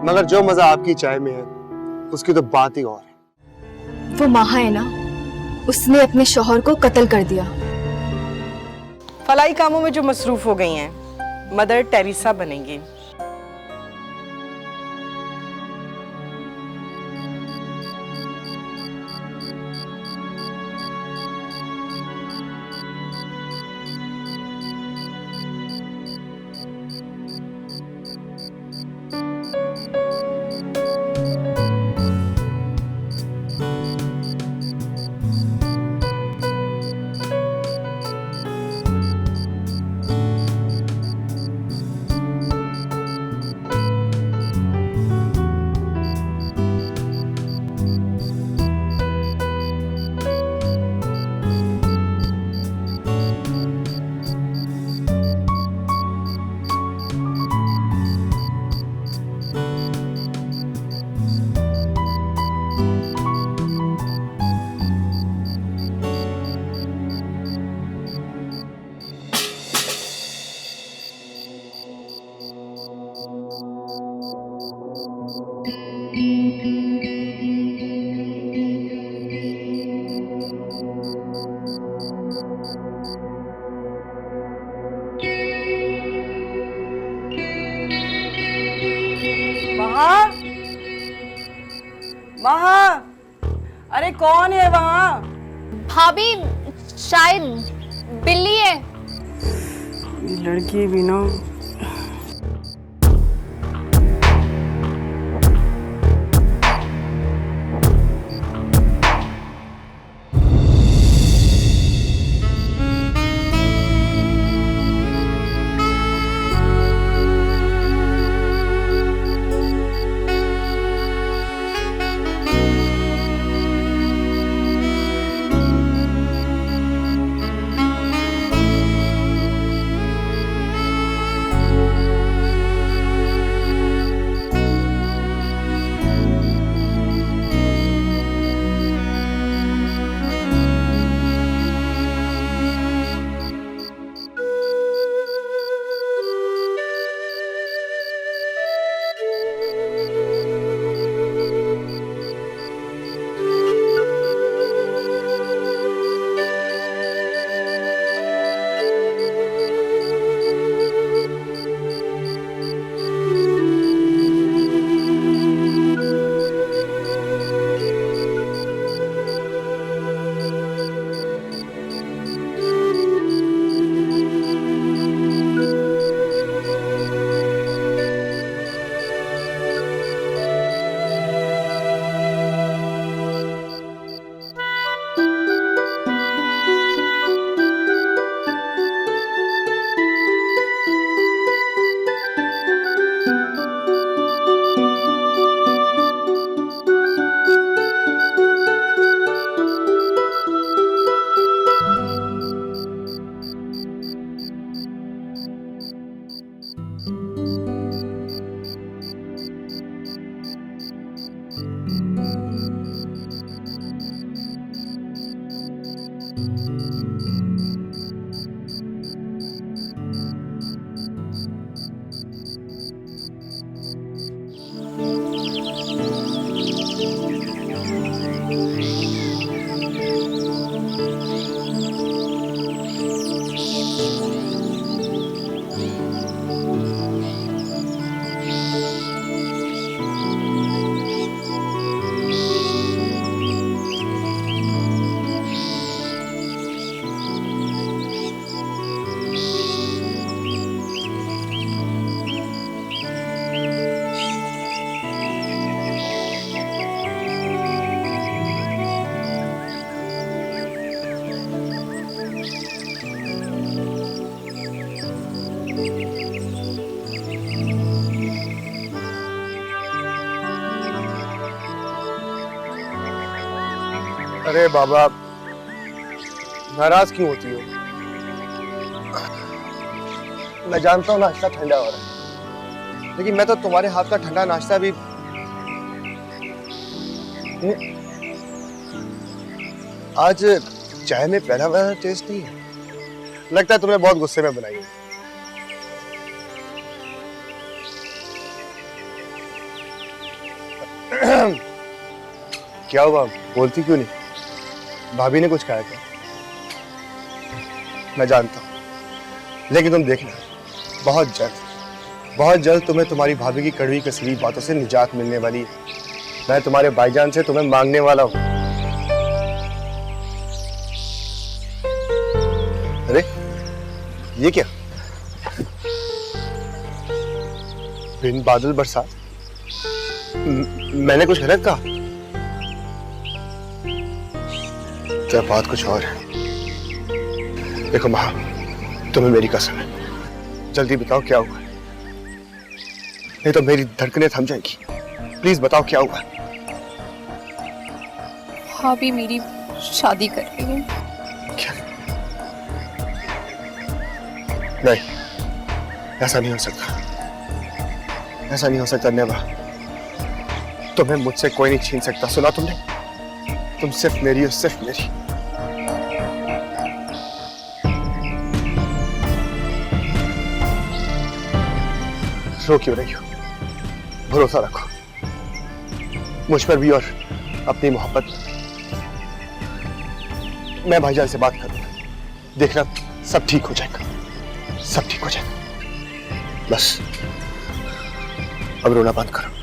मगर जो मजा आपकी चाय में है उसकी तो बात ही और है। वो माहा है ना, उसने अपने शौहर को कत्ल कर दिया। फलाई कामों में जो मसरूफ हो गई हैं, मदर टेरेसा बनेंगी। महा, महा, अरे कौन है वहाँ? भाभी, शायद बिल्ली है। ये लड़की भी ना। अरे बाबा, नाराज क्यों होती हो? मैं जानता हूँ नाश्ता ठंडा हो रहा है, लेकिन मैं तो तुम्हारे हाथ का ठंडा नाश्ता भी आज चाय में पहला वाला टेस्ट नहीं है। लगता है तुमने बहुत गुस्से में बनाई है। क्या हुआ, बोलती क्यों नहीं? भाभी ने कुछ कहा क्या? मैं जानता हूँ, लेकिन तुम देखना, बहुत जल्द तुम्हें तुम्हारी भाभी की कड़वी कसरी बातों से निजात मिलने वाली है। मैं तुम्हारे भाईजान से तुम्हें मांगने वाला हूँ। अरे ये क्या? बिन बादल बरसात? मैंने कुछ गलत कहा क्या? बात कुछ और है। देखो माँ, तुम्हें मेरी कसम है, जल्दी बताओ क्या हुआ, नहीं तो मेरी धड़कनें थम जाएगी। प्लीज बताओ क्या हुआ। भाभी मेरी शादी कर रही है। क्या? नहीं, ऐसा नहीं हो सकता, ऐसा नहीं हो सकता नेवा। तुम्हें मुझसे कोई नहीं छीन सकता, सुना तुमने? तुम सिर्फ मेरी हो, सिर्फ मेरी। रो क्यों रही हो? भरोसा रखो मुझ पर भी और अपनी मोहब्बत। मैं भाईजान से बात करूंगा, देखना सब ठीक हो जाएगा, सब ठीक हो जाएगा। बस अब रोना बंद करो।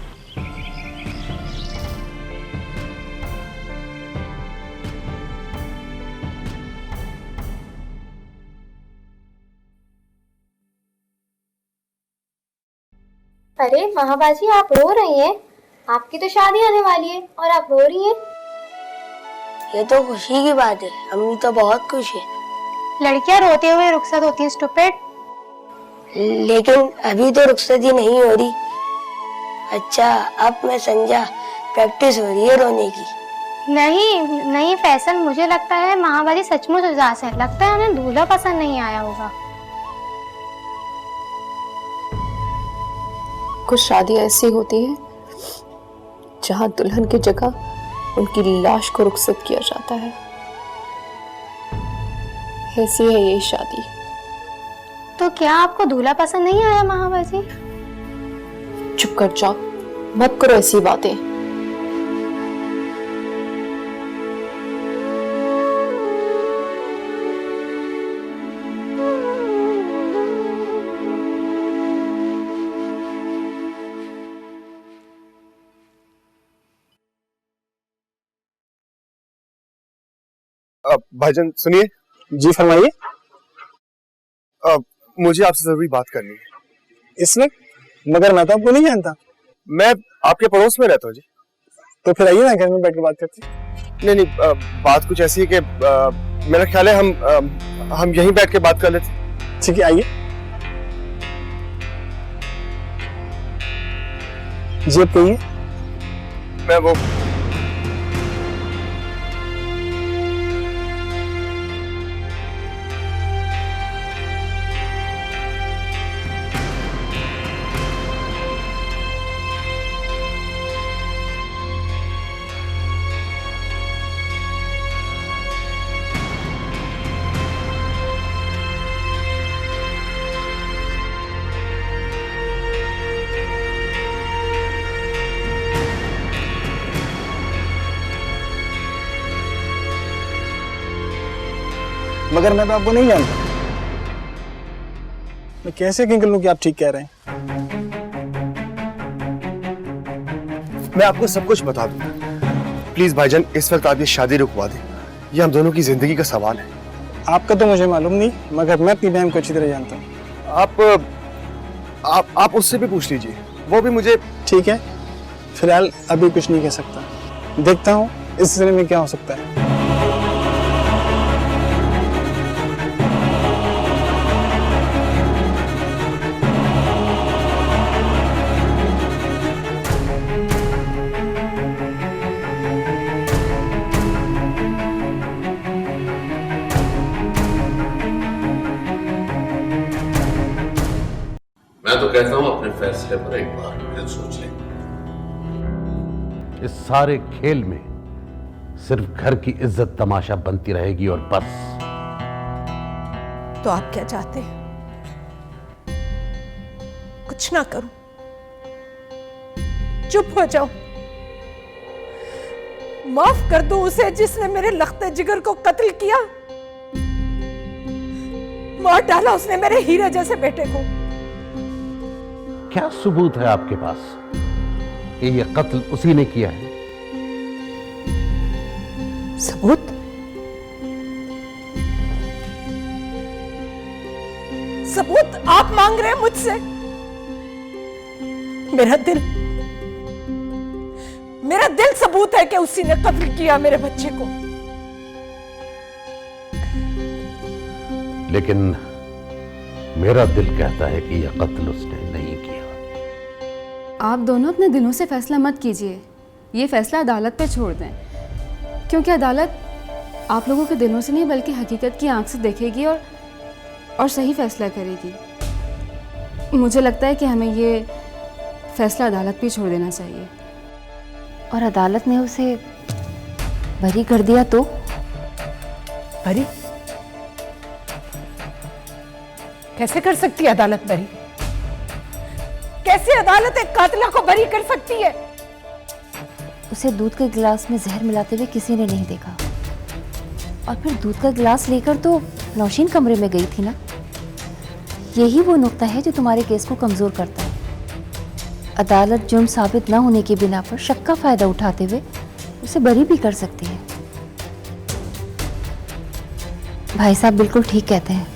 अरे महाबाजी, आप रो रही हैं? आपकी तो शादी आने वाली है और आप रो रही हैं? ये तो खुशी की बात है, अम्मी तो बहुत खुश है। लड़कियां रोते हुए रुखसत होती हैं स्टूपिड। लेकिन अभी तो रुखसती नहीं हो रही। अच्छा, अब मैं समझा, प्रैक्टिस हो रही है रोने की। नहीं फैसल, मुझे लगता है महाबाजी सचमुच उदास है। लगता है उन्हें दूल्हा पसंद नहीं आया होगा। कुछ शादी ऐसी होती है जहां दुल्हन की जगह उनकी लाश को रुखसत किया जाता है। ऐसी है ये शादी। तो क्या आपको दूल्हा पसंद नहीं आया महाबाजी? चुप कर जाओ, मत करो ऐसी बातें। भाईजान सुनिए। जी फरमाइए। मुझे आपसे जरूरी बात करनी है इस वक्त? मगर मैं तो आपको नहीं जानता। मैं आपके पड़ोस में रहता हूँ जी। तो फिर आइए ना, घर में बैठ के बात करते हैं। नहीं, बात कुछ ऐसी है कि मेरा ख्याल है हम यहीं बैठ के बात कर लेते। ठीक है, आइए। जी आप कहिए। मैं वो मगर मैं तो आपको नहीं जानता। मैं कैसे यकीन कर लूं कि आप ठीक कह रहे हैं? मैं आपको सब कुछ बता दूंगा। प्लीज भाईजान, इस वक्त आप ये शादी रुकवा दें। ये हम दोनों की जिंदगी का सवाल है। आपका तो मुझे मालूम नहीं, मगर मैं अपनी बहन को अच्छी तरह जानता हूँ। आप उससे भी पूछ लीजिए, वो भी मुझे। ठीक है, फिलहाल अभी कुछ नहीं कह सकता। देखता हूँ इस सिलसिले में क्या हो सकता है। मैं तो कहता हूं अपने फैसले पर एक बार फिर सोच लें। इस सारे खेल में सिर्फ घर की इज्जत तमाशा बनती रहेगी और बस। तो आप क्या चाहते हैं? कुछ ना करूं, चुप हो जाओ? माफ कर दो उसे जिसने मेरे लख्ते जिगर को कत्ल किया। मार डाला उसने मेरे हीरे जैसे बेटे को। क्या सबूत है आपके पास कि यह कत्ल उसी ने किया है? सबूत? सबूत आप मांग रहे हैं मुझसे? मेरा दिल सबूत है कि उसी ने कत्ल किया मेरे बच्चे को। लेकिन मेरा दिल कहता है कि यह कत्ल उसने नहीं किया। आप दोनों अपने दिलों से फैसला मत कीजिए, ये फैसला अदालत पे छोड़ दें, क्योंकि अदालत आप लोगों के दिलों से नहीं बल्कि हकीकत की आंख से देखेगी और सही फैसला करेगी। मुझे लगता है कि हमें ये फैसला अदालत पे छोड़ देना चाहिए। और अदालत ने उसे बरी कर दिया तो? बरी कैसे कर सकती है अदालत बरी? कैसे अदालत एक कातिला को बरी कर सकती है? उसे दूध के गिलास में जहर मिलाते हुए किसी ने नहीं देखा, और फिर दूध का गिलास लेकर तो नौशीन कमरे में गई थी ना। यही वो नुक्ता है जो तुम्हारे केस को कमजोर करता है। अदालत जुर्म साबित न होने की बिना पर शक का फायदा उठाते हुए उसे बरी भी कर सकती है। भाई साहब बिल्कुल ठीक कहते हैं,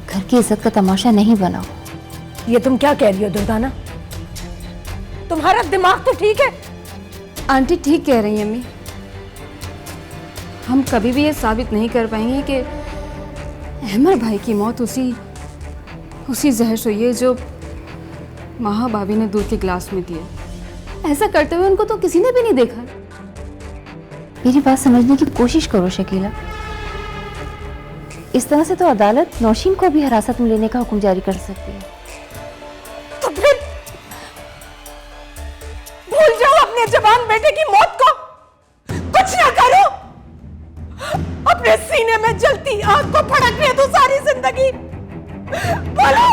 घर की इज्जत का तमाशा नहीं बनाओ। ये तुम क्या कह रही हो दुर्गाना? तुम्हारा दिमाग तो ठीक है? आंटी ठीक कह रही हैं अम्मी। हम कभी भी ये साबित नहीं कर पाएंगे कि अहमर भाई की मौत उसी जहर से हुई है जो महा भाभी ने दूध के गिलास में दिया। ऐसा करते हुए उनको तो किसी ने भी नहीं देखा। मेरी बात समझने की कोशिश करो शकीला। इस तरह से तो अदालत नौशीन को भी हिरासत में लेने का हुक्म जारी कर सकती है। तो फिर भूल जाओ अपने जवान बेटे की मौत को, कुछ ना करो। अपने सीने में जलती आग को भड़कने दो सारी जिंदगी। बोलो।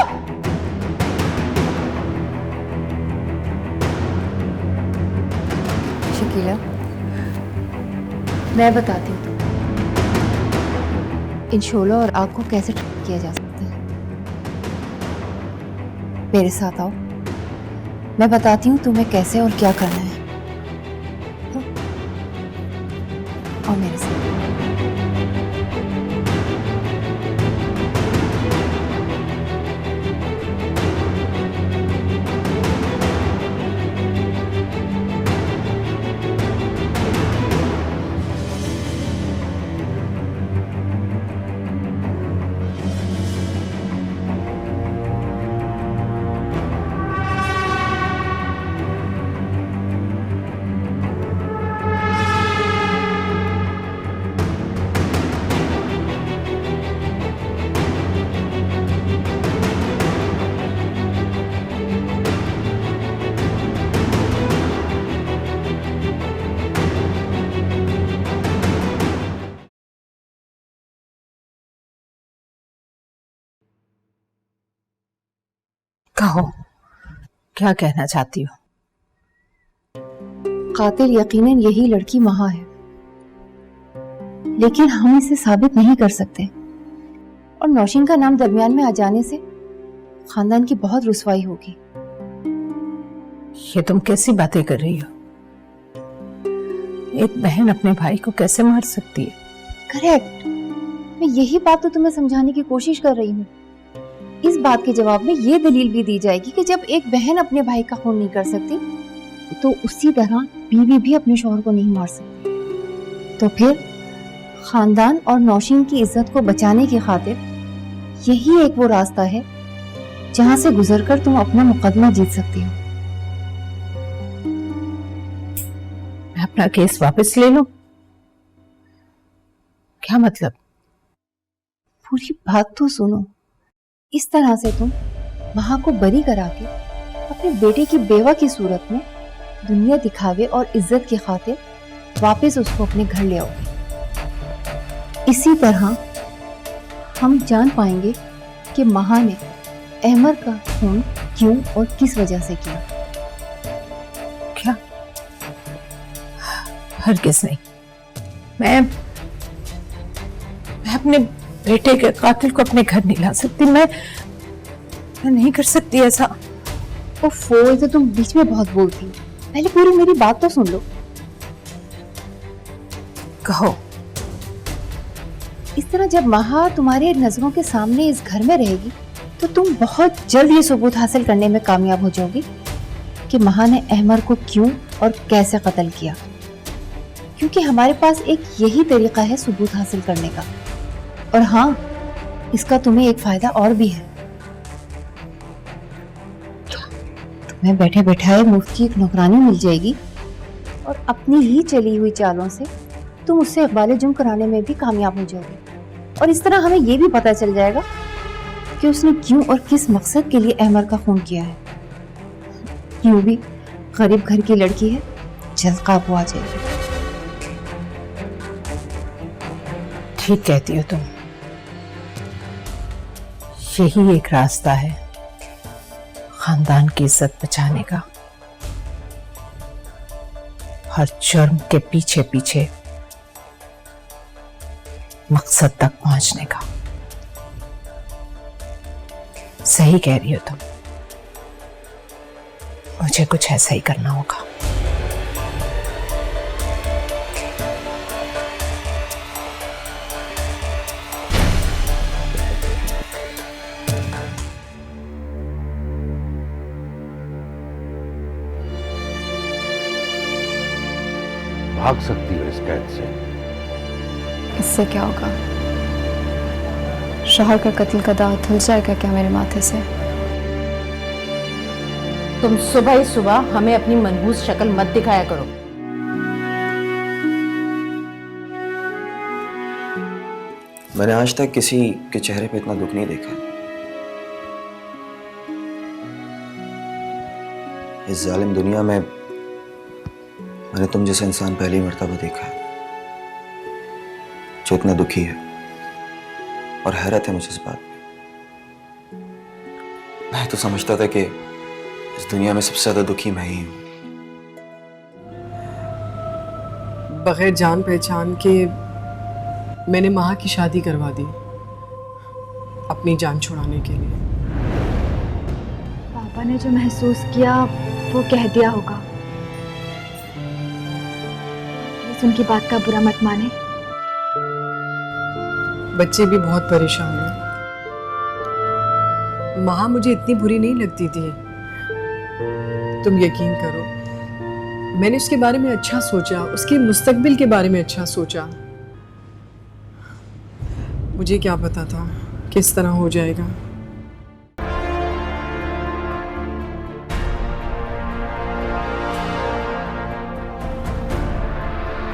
शकीला, मैं बताती हूँ इन शोलों और आग को कैसे ठीक किया जा सकता है। मेरे साथ आओ, मैं बताती हूँ तुम्हें कैसे और क्या करना है। आओ मेरे साथ। कहो, क्या कहना चाहती हो? कातिल यकीनन यही लड़की महा है, लेकिन हम इसे साबित नहीं कर सकते, और नौशीन का नाम दरमियान में आ जाने से खानदान की बहुत रुसवाई होगी। ये तुम कैसी बातें कर रही हो? एक बहन अपने भाई को कैसे मार सकती है? करेक्ट, मैं यही बात तो तुम्हें समझाने की कोशिश कर रही हूँ। इस बात के जवाब में ये दलील भी दी जाएगी कि जब एक बहन अपने भाई का खून नहीं कर सकती, तो उसी तरह बीवी भी अपने शौहर को नहीं मार सकती। तो फिर खानदान और नौशीन की इज्जत को बचाने की खातिर यही एक वो रास्ता है जहां से गुजरकर तुम अपना मुकदमा जीत सकती हो। मैं अपना केस वापस ले लूं? क्या मतलब? पूरी बात तो सुनो। इस तरह से तुम महा को बरी करा के अपने बेटे की बेवा की सूरत में दुनिया दिखावे और इज्जत की खातिर वापस उसको अपने घर ले आओगे। इसी तरह हम जान पाएंगे कि महा ने अहमर का खून क्यों और किस वजह से किया। क्या? हरगिज नहीं। मैं अपने बेटे के कातिल को अपने घर नहीं ला सकती। मैं नहीं कर सकती ऐसा। ओफो, ये तो तुम बीच में बहुत बोलती हो। पहले पूरी मेरी बात तो सुन लो। कहो। इस तरह जब महा तुम्हारे नजरों के सामने इस घर में रहेगी तो तुम बहुत जल्द ये सबूत हासिल करने में कामयाब हो जाओगी कि महा ने अहमर को क्यों और कैसे कत्ल किया, क्योंकि हमारे पास एक यही तरीका है सबूत हासिल करने का। और हाँ, इसका तुम्हें एक फायदा और भी है। तुम्हें बैठे बैठाए मुफ्त की एक नौकरानी मिल जाएगी और अपनी ही चली हुई चालों से तुम उससे इकबाल जुम कराने में भी कामयाब हो जाओगे। और इस तरह हमें ये भी पता चल जाएगा कि उसने क्यों और किस मकसद के लिए अहमर का खून किया है। यूं भी गरीब घर की लड़की है, जल्द काबू आ जाएगी। ठीक कहती हो तुम। यही एक रास्ता है खानदान की इज्जत बचाने का, हर जुर्म के पीछे पीछे मकसद तक पहुंचने का। सही कह रही हो तुम, मुझे कुछ ऐसा ही करना होगा। भाग सकती हो इस कैद से। इससे क्या होगा? शौहर का कत्ल का दाव धुल जाएगा क्या मेरे माथे से? तुम सुबह ही सुबह हमें अपनी मनहूस शक्ल मत दिखाया करो। मैंने आज तक किसी के चेहरे पे इतना दुख नहीं देखा। इस जालिम दुनिया में मैंने तुम जैसा इंसान पहली मर्तबा देखा है जो इतना दुखी है, और हैरत है मुझे इस बात में। मैं तो समझता था कि इस दुनिया में सबसे ज्यादा दुखी मैं ही हूं। बगैर जान पहचान के मैंने महा की शादी करवा दी अपनी जान छुड़ाने के लिए। पापा ने जो महसूस किया वो कह दिया होगा। बस उनकी बात का बुरा मत माने। बच्चे भी बहुत परेशान हैं। महा मुझे इतनी बुरी नहीं लगती थी, तुम यकीन करो। मैंने उसके बारे में अच्छा सोचा, उसके मुस्तकबिल के बारे में अच्छा सोचा। मुझे क्या पता था किस तरह हो जाएगा।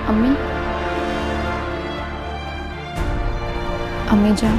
अम्मी, अम्मी जान,